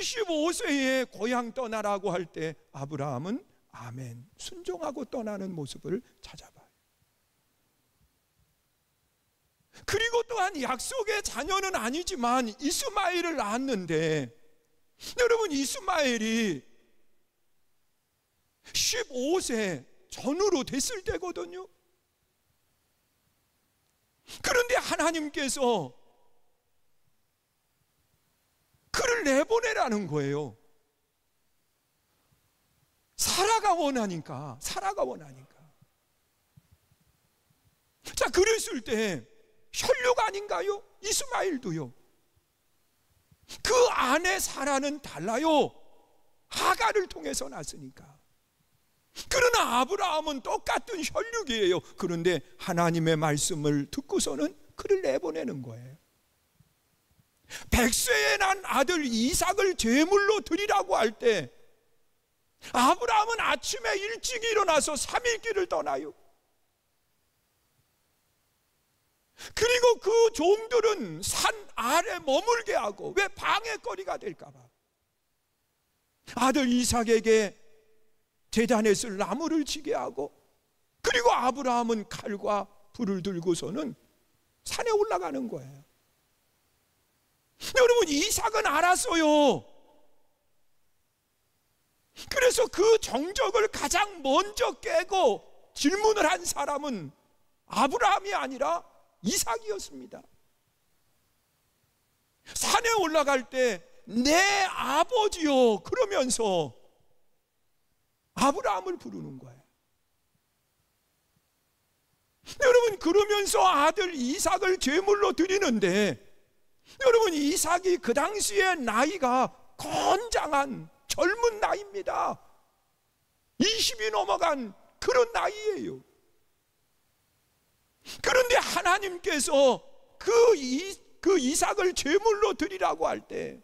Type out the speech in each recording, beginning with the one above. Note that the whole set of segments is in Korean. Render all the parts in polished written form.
75세에 고향 떠나라고 할 때 아브라함은 아멘 순종하고 떠나는 모습을 찾아봐요. 그리고 또한 약속의 자녀는 아니지만 이스마엘을 낳았는데, 여러분 이스마엘이 15세 전후로 됐을 때거든요. 그런데 하나님께서 그를 내보내라는 거예요. 사라가 원하니까. 자, 그랬을 때 혈육 아닌가요? 이스마엘도요. 그 아내 사라는 달라요. 하갈을 통해서 났으니까. 그러나 아브라함은 똑같은 혈육이에요. 그런데 하나님의 말씀을 듣고서는 그를 내보내는 거예요. 100세에 난 아들 이삭을 제물로 드리라고 할 때 아브라함은 아침에 일찍 일어나서 3일 길을 떠나요. 그리고 그 종들은 산 아래 머물게 하고, 왜? 방해거리가 될까 봐. 아들 이삭에게 제단에 쓸 나무를 치게 하고, 그리고 아브라함은 칼과 불을 들고서는 산에 올라가는 거예요. 여러분 이삭은 알았어요. 그래서 그 정적을 가장 먼저 깨고 질문을 한 사람은 아브라함이 아니라 이삭이었습니다. 산에 올라갈 때 내 아버지요 그러면서 아브라함을 부르는 거예요. 여러분 그러면서 아들 이삭을 제물로 드리는데, 여러분 이삭이 그 당시에 나이가 건장한 젊은 나이입니다. 20이 넘어간 그런 나이예요. 그런데 하나님께서 그 이삭을 제물로 드리라고 할 때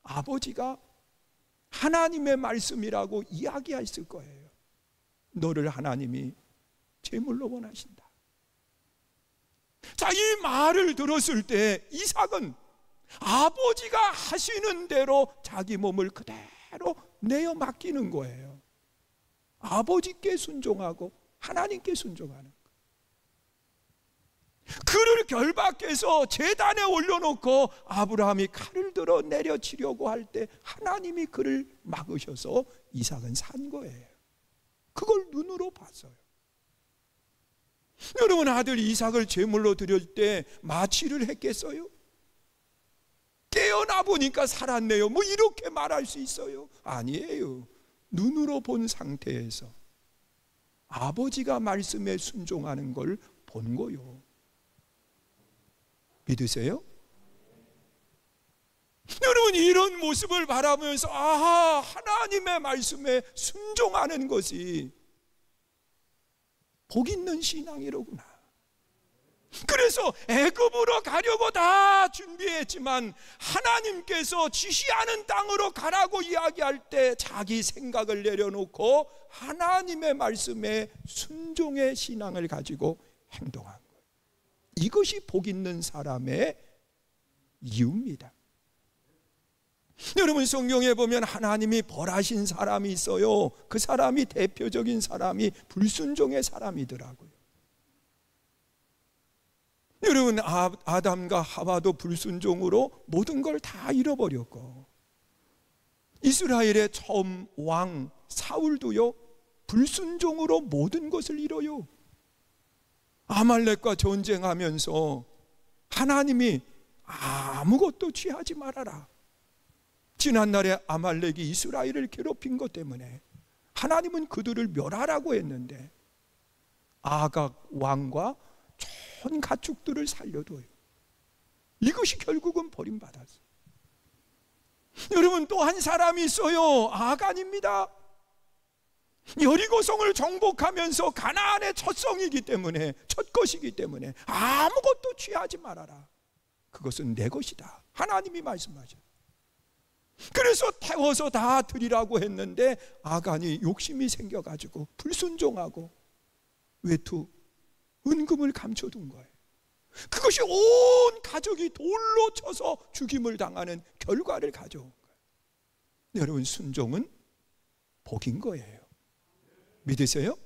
아버지가 하나님의 말씀이라고 이야기했을 거예요. 너를 하나님이 제물로 원하신다. 자, 이 말을 들었을 때 이삭은 아버지가 하시는 대로 자기 몸을 그대로 내어 맡기는 거예요. 아버지께 순종하고 하나님께 순종하는 거예요. 그를 결박해서 제단에 올려놓고 아브라함이 칼을 들어 내려치려고 할 때 하나님이 그를 막으셔서 이삭은 산 거예요. 그걸 눈으로 봤어요. 여러분 아들 이삭을 제물로 드릴 때 마취를 했겠어요? 깨어나 보니까 살았네요, 뭐 이렇게 말할 수 있어요? 아니에요. 눈으로 본 상태에서 아버지가 말씀에 순종하는 걸 본 거요. 믿으세요? 여러분 이런 모습을 바라보면서 아하, 하나님의 말씀에 순종하는 것이 복 있는 신앙이로구나. 그래서 애굽으로 가려고 다 준비했지만 하나님께서 지시하는 땅으로 가라고 이야기할 때 자기 생각을 내려놓고 하나님의 말씀에 순종의 신앙을 가지고 행동한 거예요. 이것이 복 있는 사람의 이유입니다. 여러분 성경에 보면 하나님이 벌하신 사람이 있어요. 그 사람이 대표적인 사람이 불순종의 사람이더라고요. 여러분 아담과 하와도 불순종으로 모든 걸 다 잃어버렸고, 이스라엘의 처음 왕 사울도요 불순종으로 모든 것을 잃어요. 아말렉과 전쟁하면서 하나님이 아무것도 취하지 말아라. 지난날에 아말렉이 이스라엘을 괴롭힌 것 때문에 하나님은 그들을 멸하라고 했는데 아각 왕과 전 가축들을 살려둬요. 이것이 결국은 버림받았어요. 여러분 또 한 사람이 있어요. 아간입니다. 여리고성을 정복하면서 가나안의 첫 성이기 때문에, 첫 것이기 때문에 아무것도 취하지 말아라. 그것은 내 것이다. 하나님이 말씀하셨어요. 그래서 태워서 다 드리라고 했는데 아간이 욕심이 생겨가지고 불순종하고 외투, 은금을 감춰둔 거예요. 그것이 온 가족이 돌로 쳐서 죽임을 당하는 결과를 가져온 거예요. 여러분, 순종은 복인 거예요. 믿으세요?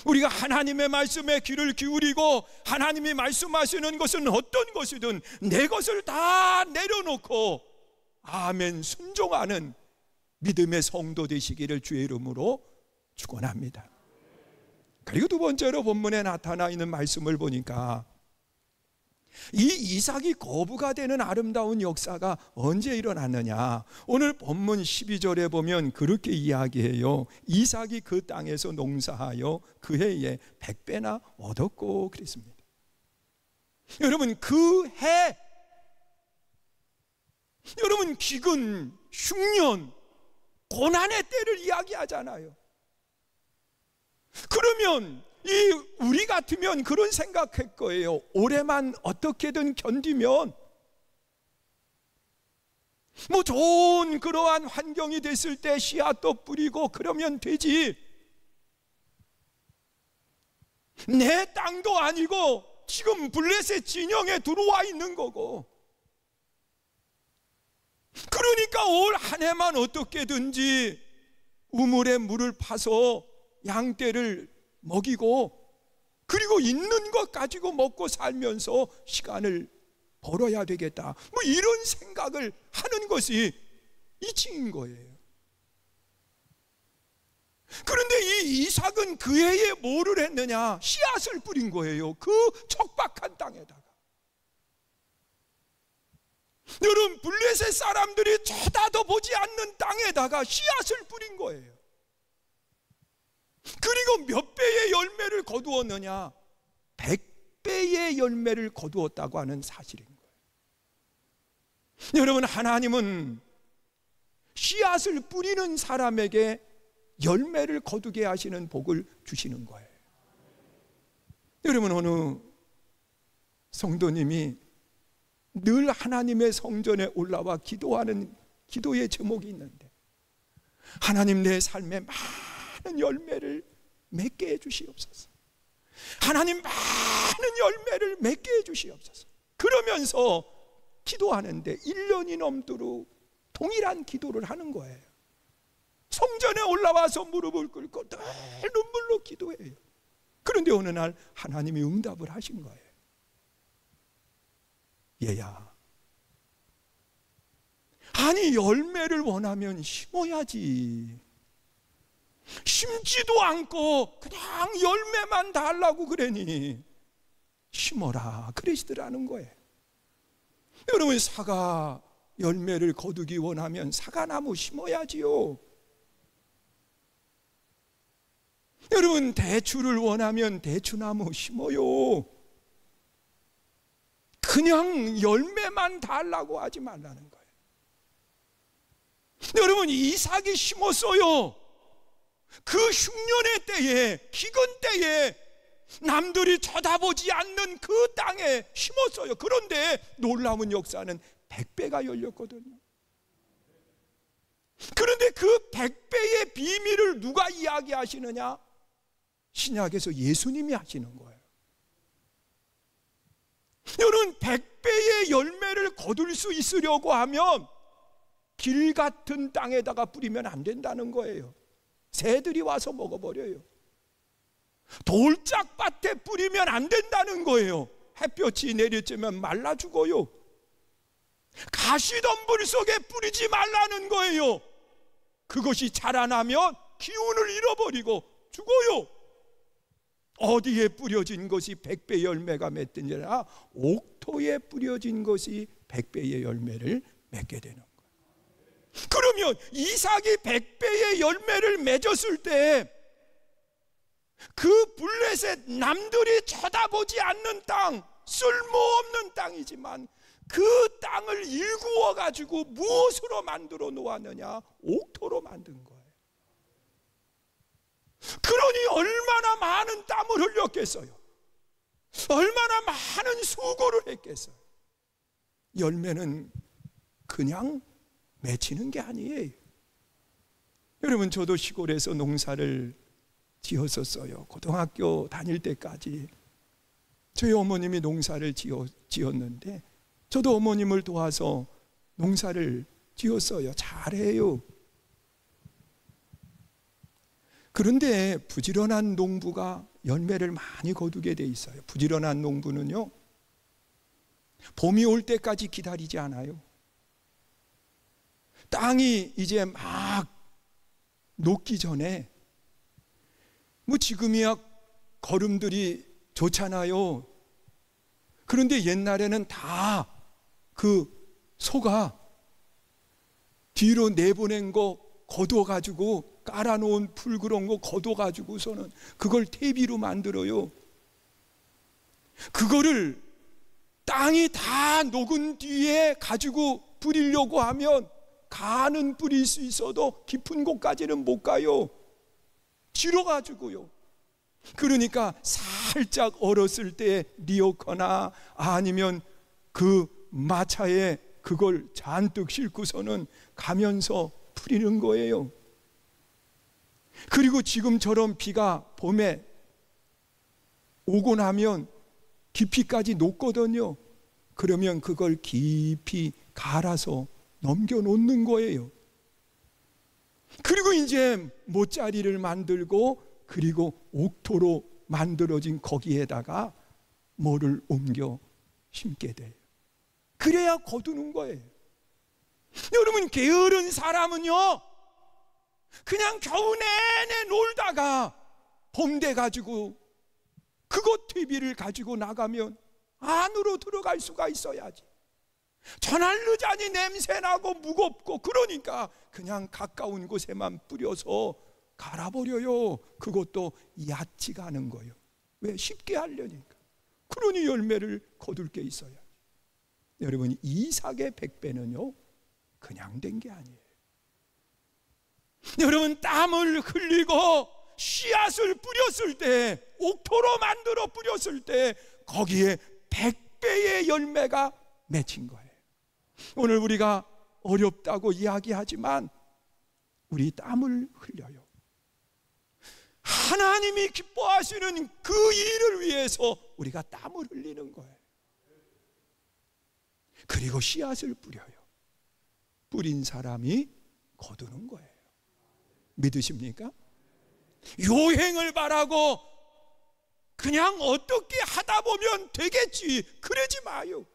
우리가 하나님의 말씀에 귀를 기울이고 하나님이 말씀하시는 것은 어떤 것이든 내 것을 다 내려놓고 아멘 순종하는 믿음의 성도 되시기를 주의 이름으로 축원합니다. 그리고 두 번째로 본문에 나타나 있는 말씀을 보니까 이 이삭이 거부가 되는 아름다운 역사가 언제 일어났느냐, 오늘 본문 12절에 보면 그렇게 이야기해요. 이삭이 그 땅에서 농사하여 그 해에 100배나 얻었고 그랬습니다. 여러분, 그 해, 여러분, 기근, 흉년, 고난의 때를 이야기하잖아요. 그러면 우리 같으면 그런 생각할 거예요. 올해만 어떻게든 견디면 뭐 좋은 그러한 환경이 됐을 때 씨앗도 뿌리고 그러면 되지. 내 땅도 아니고 지금 블레셋 진영에 들어와 있는 거고, 그러니까 올 한 해만 어떻게든지 우물에 물을 파서 양떼를 먹이고 그리고 있는 것 가지고 먹고 살면서 시간을 벌어야 되겠다, 뭐 이런 생각을 하는 것이 이치인 거예요. 그런데 이 이삭은 그 해에 뭐를 했느냐, 씨앗을 뿌린 거예요. 그 척박한 땅에다가. 여러분, 블레셋 사람들이 쳐다도 보지 않는 땅에다가 씨앗을 뿌린 거예요. 그리고 몇 배의 열매를 거두었느냐, 100배의 열매를 거두었다고 하는 사실인 거예요. 여러분, 하나님은 씨앗을 뿌리는 사람에게 열매를 거두게 하시는 복을 주시는 거예요. 여러분, 어느 성도님이 늘 하나님의 성전에 올라와 기도하는 기도의 제목이 있는데, 하나님, 내 삶에 많은 열매를 맺게 해주시옵소서. 하나님, 많은 열매를 맺게 해주시옵소서. 그러면서 기도하는데 1년이 넘도록 동일한 기도를 하는 거예요. 성전에 올라와서 무릎을 꿇고 늘 눈물로 기도해요. 그런데 어느 날 하나님이 응답을 하신 거예요. 얘야, 아니 열매를 원하면 심어야지. 심지도 않고 그냥 열매만 달라고 그러니 심어라 그러시더라는 거예요. 여러분, 사과 열매를 거두기 원하면 사과나무 심어야지요. 여러분, 대추를 원하면 대추나무 심어요. 그냥 열매만 달라고 하지 말라는 거예요. 여러분, 이삭이 심었어요. 그 흉년의 때에, 기근 때에 남들이 쳐다보지 않는 그 땅에 심었어요. 그런데 놀라운 역사는 100배가 열렸거든요. 그런데 그 100배의 비밀을 누가 이야기하시느냐? 신약에서 예수님이 하시는 거예요. 여러분, 100배의 열매를 거둘 수 있으려고 하면 길 같은 땅에다가 뿌리면 안 된다는 거예요. 새들이 와서 먹어버려요. 돌짝밭에 뿌리면 안 된다는 거예요. 햇볕이 내리쬐면 말라 죽어요. 가시덤불 속에 뿌리지 말라는 거예요. 그것이 자라나면 기운을 잃어버리고 죽어요. 어디에 뿌려진 것이 100배 열매가 맺든지라 옥토에 뿌려진 것이 100배의 열매를 맺게 되는 거예요. 그러면 이삭이 100배의 열매를 맺었을 때 그 블레셋 남들이 쳐다보지 않는 땅, 쓸모없는 땅이지만 그 땅을 일구어 가지고 무엇으로 만들어 놓았느냐? 옥토로 만든 거예요. 그러니 얼마나 많은 땀을 흘렸겠어요. 얼마나 많은 수고를 했겠어요. 열매는 그냥 맺히는 게 아니에요. 여러분, 저도 시골에서 농사를 지었었어요. 고등학교 다닐 때까지 저희 어머님이 농사를 지었는데 저도 어머님을 도와서 농사를 지었어요. 잘해요. 그런데 부지런한 농부가 열매를 많이 거두게 돼 있어요. 부지런한 농부는요, 봄이 올 때까지 기다리지 않아요. 땅이 이제 막 녹기 전에, 뭐 지금이야 거름들이 좋잖아요. 그런데 옛날에는 다 그 소가 뒤로 내보낸 거 걷어가지고, 깔아놓은 풀 그런 거 걷어가지고서는 그걸 퇴비로 만들어요. 그거를 땅이 다 녹은 뒤에 가지고 뿌리려고 하면 가는 뿌릴 수 있어도 깊은 곳까지는 못 가요. 질어가지고요. 그러니까 살짝 얼었을 때 리어커나 아니면 그 마차에 그걸 잔뜩 싣고서는 가면서 뿌리는 거예요. 그리고 지금처럼 비가 봄에 오고 나면 깊이까지 녹거든요. 그러면 그걸 깊이 갈아서 넘겨 놓는 거예요. 그리고 이제 모짜리를 만들고, 그리고 옥토로 만들어진 거기에다가 뭐를 옮겨 심게 돼요. 그래야 거두는 거예요. 여러분, 게으른 사람은요, 그냥 겨우 내내 놀다가 봄 돼 가지고 그것 퇴비를 가지고 나가면 안으로 들어갈 수가 있어야지. 전알르자니 냄새나고 무겁고, 그러니까 그냥 가까운 곳에만 뿌려서 갈아버려요. 그것도 얕지가 않은 거예요. 왜? 쉽게 하려니까. 그러니 열매를 거둘 게 있어야. 여러분, 이삭의 100배는요 그냥 된 게 아니에요. 여러분, 땀을 흘리고 씨앗을 뿌렸을 때, 옥토로 만들어 뿌렸을 때 거기에 100배의 열매가 맺힌 거예요. 오늘 우리가 어렵다고 이야기하지만 우리 땀을 흘려요. 하나님이 기뻐하시는 그 일을 위해서 우리가 땀을 흘리는 거예요. 그리고 씨앗을 뿌려요. 뿌린 사람이 거두는 거예요. 믿으십니까? 요행을 바라고 그냥 어떻게 하다 보면 되겠지, 그러지 마요.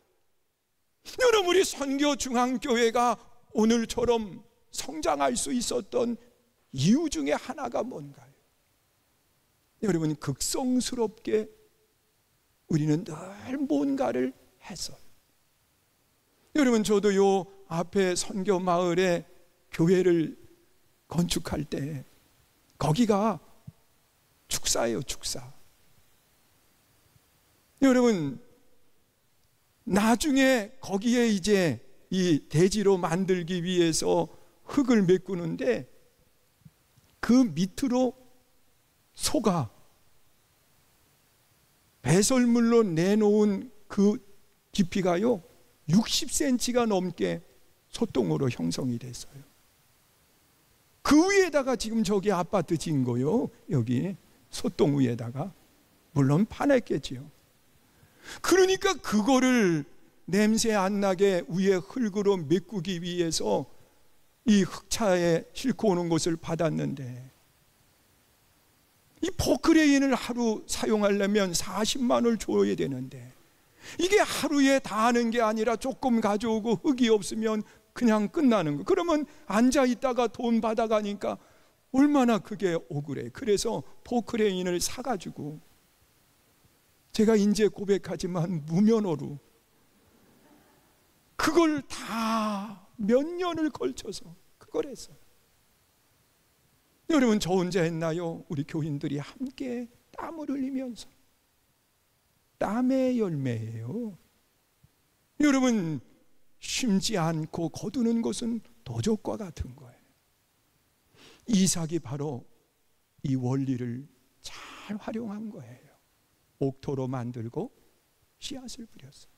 여러분, 우리 선교중앙교회가 오늘처럼 성장할 수 있었던 이유 중에 하나가 뭔가요? 여러분, 극성스럽게 우리는 늘 뭔가를 했어요. 여러분, 저도 요 앞에 선교 마을에 교회를 건축할 때 거기가 축사예요, 축사. 여러분, 나중에 거기에 이제 이 대지로 만들기 위해서 흙을 메꾸는데 그 밑으로 소가 배설물로 내놓은 그 깊이가요 60cm가 넘게 소똥으로 형성이 됐어요. 그 위에다가 지금 저기 아파트 지은 거요, 여기 소똥 위에다가. 물론 파냈겠지요. 그러니까 그거를 냄새 안 나게 위에 흙으로 메꾸기 위해서 이 흙차에 싣고 오는 것을 받았는데, 이 포크레인을 하루 사용하려면 40만 원을 줘야 되는데, 이게 하루에 다 하는 게 아니라 조금 가져오고 흙이 없으면 그냥 끝나는 거. 그러면 앉아 있다가 돈 받아가니까 얼마나 그게 억울해. 그래서 포크레인을 사가지고, 제가 이제 고백하지만 무면허로 그걸 다 몇 년을 걸쳐서 그걸 했어요. 여러분, 저 혼자 했나요? 우리 교인들이 함께 땀을 흘리면서. 땀의 열매예요. 여러분, 심지 않고 거두는 것은 도적과 같은 거예요. 이삭이 바로 이 원리를 잘 활용한 거예요. 옥토로 만들고 씨앗을 뿌렸어요.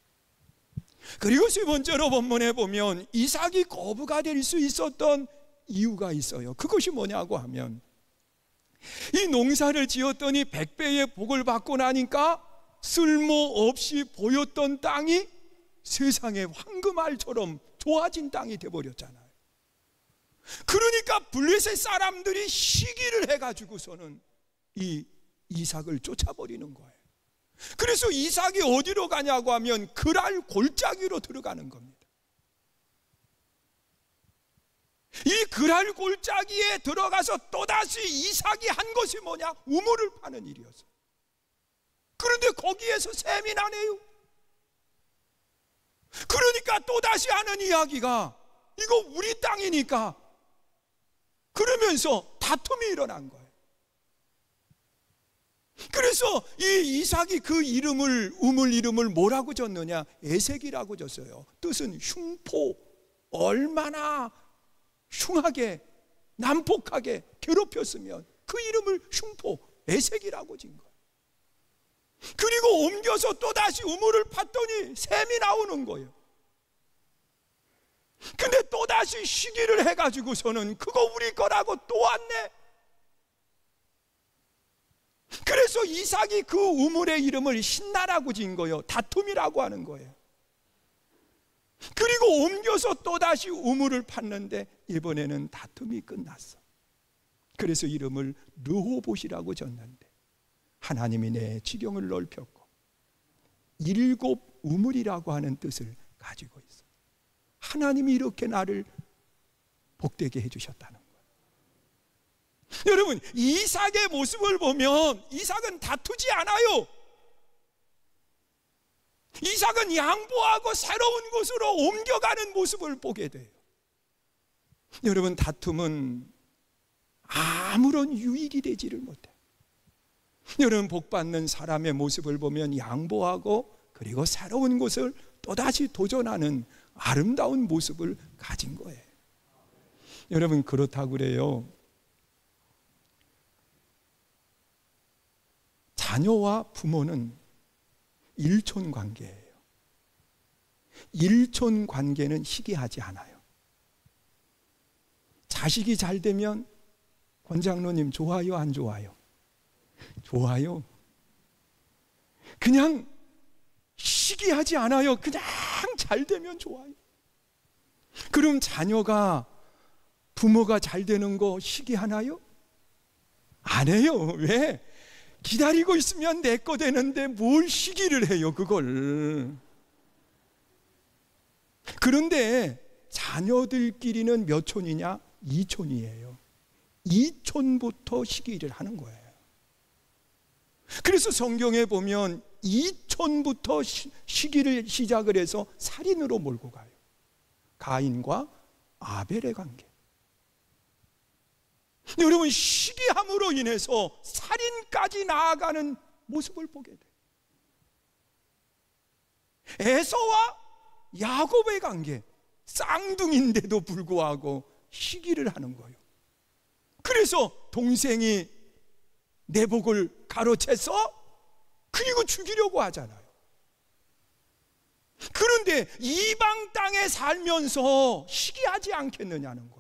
그리고 세 번째로 본문에 보면 이삭이 거부가 될 수 있었던 이유가 있어요. 그것이 뭐냐고 하면, 이 농사를 지었더니 100배의 복을 받고 나니까 쓸모없이 보였던 땅이 세상의 황금알처럼 좋아진 땅이 돼버렸잖아요. 그러니까 블레셋 사람들이 시기를 해가지고서는 이 이삭을 쫓아버리는 거예요. 그래서 이삭이 어디로 가냐고 하면 그랄 골짜기로 들어가는 겁니다. 이 그랄 골짜기에 들어가서 또다시 이삭이 한 것이 뭐냐? 우물을 파는 일이었어요. 그런데 거기에서 셈이 나네요. 그러니까 또다시 하는 이야기가 이거 우리 땅이니까, 그러면서 다툼이 일어난 거예요. 그래서 이 이삭이 그 이름을, 우물 이름을 뭐라고 줬느냐? 에색이라고 줬어요. 뜻은 흉포, 얼마나 흉하게 난폭하게 괴롭혔으면 그 이름을 흉포, 에색이라고 진 거예요. 그리고 옮겨서 또다시 우물을 팠더니 샘이 나오는 거예요. 근데 또다시 시기를 해가지고서는 그거 우리 거라고 또 왔네. 그래서 이삭이 그 우물의 이름을 신나라고 진 거예요. 다툼이라고 하는 거예요. 그리고 옮겨서 또다시 우물을 팠는데 이번에는 다툼이 끝났어. 그래서 이름을 르호봇이라고 졌는데, 하나님이 내 지경을 넓혔고 일곱 우물이라고 하는 뜻을 가지고 있어. 하나님이 이렇게 나를 복되게 해주셨다는 거예요. 여러분, 이삭의 모습을 보면 이삭은 다투지 않아요. 이삭은 양보하고 새로운 곳으로 옮겨가는 모습을 보게 돼요. 여러분, 다툼은 아무런 유익이 되지를 못해요. 여러분, 복받는 사람의 모습을 보면 양보하고 그리고 새로운 곳을 또다시 도전하는 아름다운 모습을 가진 거예요. 여러분, 그렇다고 그래요. 자녀와 부모는 일촌 관계예요. 일촌 관계는 희귀하지 않아요. 자식이 잘 되면 권장로님 좋아요, 안 좋아요? 좋아요. 그냥 시기하지 않아요. 그냥 잘 되면 좋아요. 그럼 자녀가, 부모가 잘 되는 거 시기하나요? 안 해요. 왜? 기다리고 있으면 내 거 되는데 뭘 시기를 해요, 그걸. 그런데 자녀들끼리는 몇 촌이냐? 2촌이에요. 2촌부터 시기를 하는 거예요. 그래서 성경에 보면 2촌부터 시기를 시작을 해서 살인으로 몰고 가요. 가인과 아벨의 관계. 여러분, 시기함으로 인해서 살인까지 나아가는 모습을 보게 돼요. 에서와 야곱의 관계, 쌍둥이인데도 불구하고 시기를 하는 거예요. 그래서 동생이 내복을 가로채서 그리고 죽이려고 하잖아요. 그런데 이방 땅에 살면서 시기하지 않겠느냐는 거예요.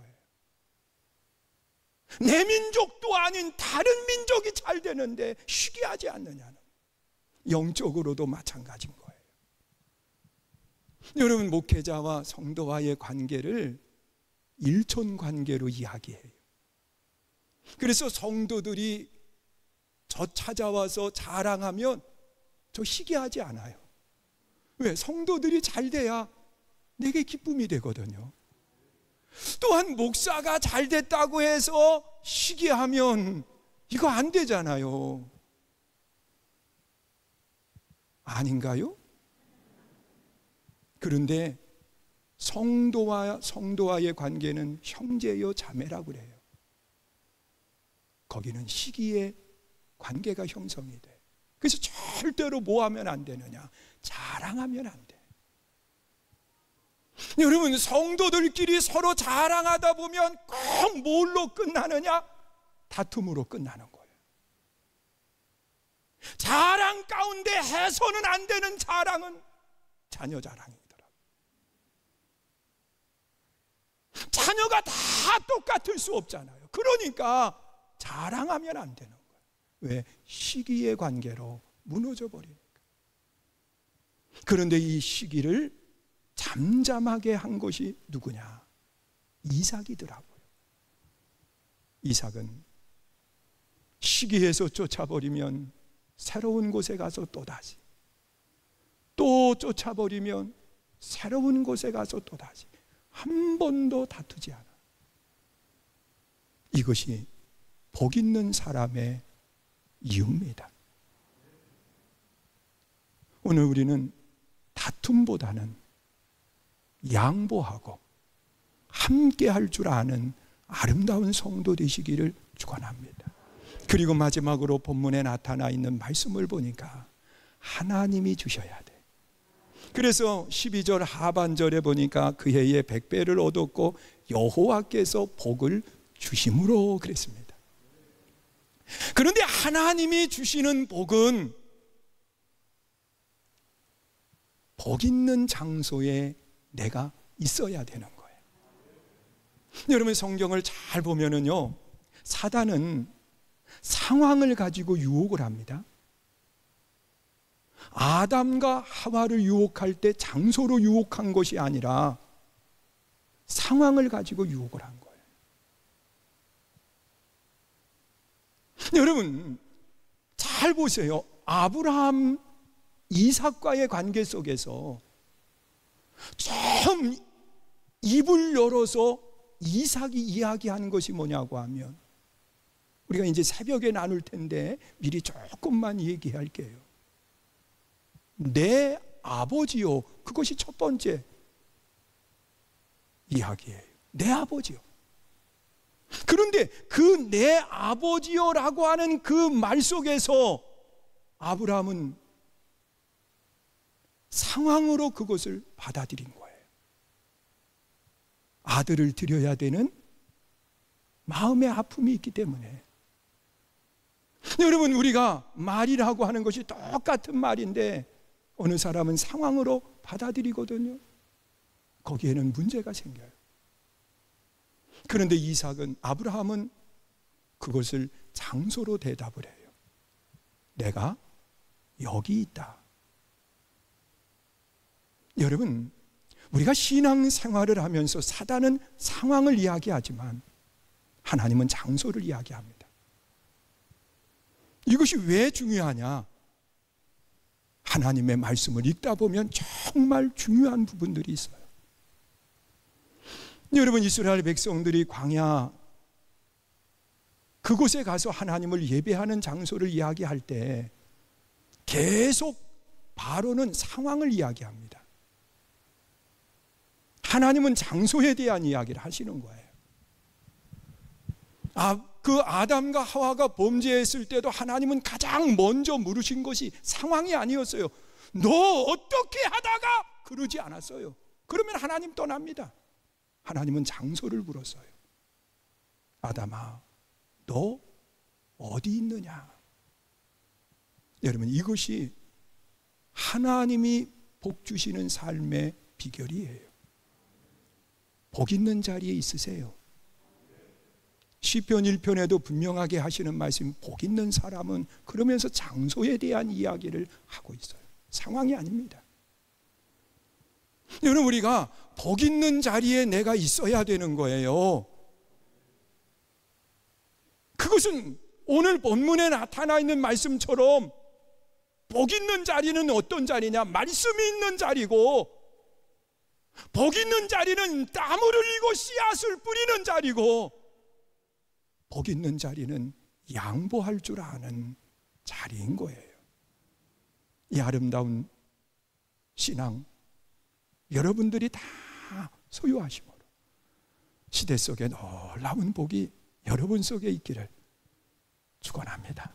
내 민족도 아닌 다른 민족이 잘 되는데 시기하지 않느냐는, 영적으로도 마찬가지인 거예요. 여러분, 목회자와 성도와의 관계를 일촌 관계로 이야기해요. 그래서 성도들이 저 찾아와서 자랑하면 저 시기하지 않아요. 왜? 성도들이 잘 돼야 내게 기쁨이 되거든요. 또한 목사가 잘 됐다고 해서 시기하면 이거 안 되잖아요. 아닌가요? 그런데 성도와의 관계는 형제요 자매라고 그래요. 거기는 시기의 관계가 형성이 돼. 그래서 절대로 뭐 하면 안 되느냐? 자랑하면 안 돼. 여러분, 성도들끼리 서로 자랑하다 보면 꼭 뭘로 끝나느냐? 다툼으로 끝나는 거예요. 자랑 가운데 해서는 안 되는 자랑은 자녀 자랑이더라고요. 자녀가 다 똑같을 수 없잖아요. 그러니까 자랑하면 안 되는 거예요. 왜? 시기의 관계로 무너져 버리니까. 그런데 이 시기를 잠잠하게 한 것이 누구냐? 이삭이더라고요. 이삭은 시기에서 쫓아버리면 새로운 곳에 가서 또다시, 또 쫓아버리면 새로운 곳에 가서 또다시, 한 번도 다투지 않아. 이것이 복 있는 사람의 이유입니다. 오늘 우리는 다툼보다는 양보하고 함께 할 줄 아는 아름다운 성도 되시기를 축원합니다. 그리고 마지막으로 본문에 나타나 있는 말씀을 보니까 하나님이 주셔야 돼. 그래서 12절 하반절에 보니까 그 해에 100배를 얻었고 여호와께서 복을 주심으로 그랬습니다. 그런데 하나님이 주시는 복은 복 있는 장소에 내가 있어야 되는 거예요. 여러분 성경을 잘 보면은요, 사단은 상황을 가지고 유혹을 합니다. 아담과 하와를 유혹할 때 장소로 유혹한 것이 아니라 상황을 가지고 유혹을 한 거예요. 여러분 잘 보세요. 아브라함 이삭과의 관계 속에서 처음 입을 열어서 이삭이 이야기하는 것이 뭐냐고 하면, 우리가 이제 새벽에 나눌 텐데 미리 조금만 얘기할게요. 내 아버지요. 그것이 첫 번째 이야기예요. 내 아버지요. 그런데 그 내 아버지요라고 하는 그 말 속에서 아브라함은 상황으로 그것을 받아들인 거예요. 아들을 드려야 되는 마음의 아픔이 있기 때문에. 여러분 우리가 말이라고 하는 것이 똑같은 말인데 어느 사람은 상황으로 받아들이거든요. 거기에는 문제가 생겨요. 그런데 아브라함은 그것을 장소로 대답을 해요. 내가 여기 있다. 여러분 우리가 신앙생활을 하면서 사단은 상황을 이야기하지만 하나님은 장소를 이야기합니다. 이것이 왜 중요하냐? 하나님의 말씀을 읽다 보면 정말 중요한 부분들이 있어요. 여러분 이스라엘 백성들이 광야 그곳에 가서 하나님을 예배하는 장소를 이야기할 때 계속 바로는 상황을 이야기합니다. 하나님은 장소에 대한 이야기를 하시는 거예요. 그 아담과 하와가 범죄했을 때도 하나님은 가장 먼저 물으신 것이 상황이 아니었어요. 너 어떻게 하다가 그러지 않았어요. 그러면 하나님 떠납니다. 하나님은 장소를 물었어요. 아담아, 너 어디 있느냐? 여러분 이것이 하나님이 복 주시는 삶의 비결이에요. 복 있는 자리에 있으세요. 시편 1편에도 분명하게 하시는 말씀, 복 있는 사람은 그러면서 장소에 대한 이야기를 하고 있어요. 상황이 아닙니다. 여러분 우리가 복 있는 자리에 내가 있어야 되는 거예요. 그것은 오늘 본문에 나타나 있는 말씀처럼 복 있는 자리는 어떤 자리냐? 말씀이 있는 자리고, 복 있는 자리는 땀을 흘리고 씨앗을 뿌리는 자리고, 복 있는 자리는 양보할 줄 아는 자리인 거예요. 이 아름다운 신앙 여러분들이 다 소유하심으로 시대 속에 놀라운 복이 여러분 속에 있기를 축원합니다.